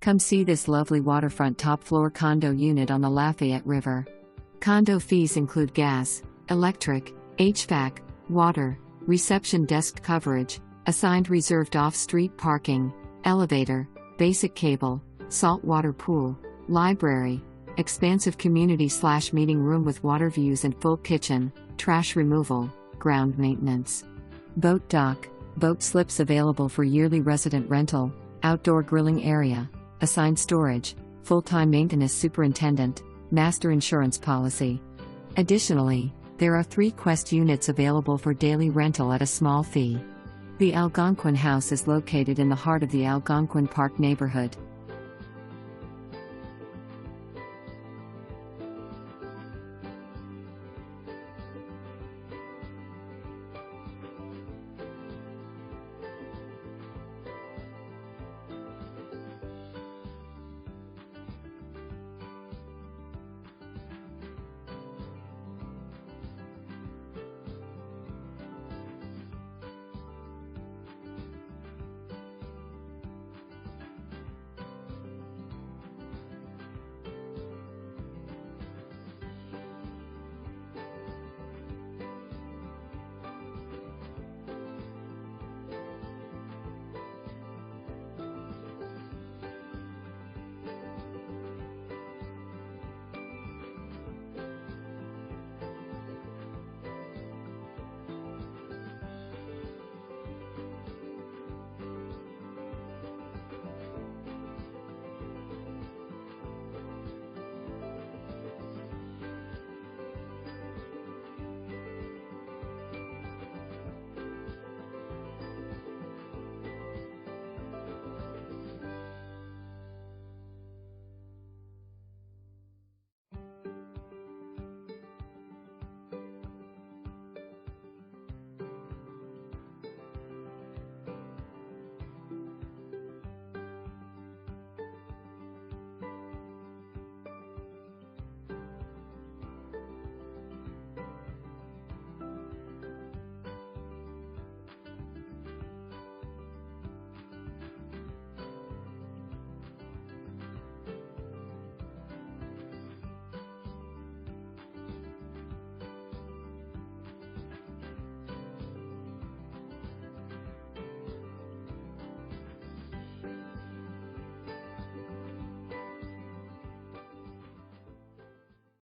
Come see this lovely waterfront top-floor condo unit on the Lafayette River. Condo fees include gas, electric, HVAC, water, reception desk coverage, assigned reserved off-street parking, elevator, basic cable, saltwater pool, library, expansive community/meeting room with water views and full kitchen, trash removal, ground maintenance. Boat dock, boat slips available for yearly resident rental, outdoor grilling area, assigned storage, full-time maintenance superintendent, master insurance policy. Additionally, there are 3 Quest units available for daily rental at a small fee. The Algonquin House is located in the heart of the Algonquin Park neighborhood.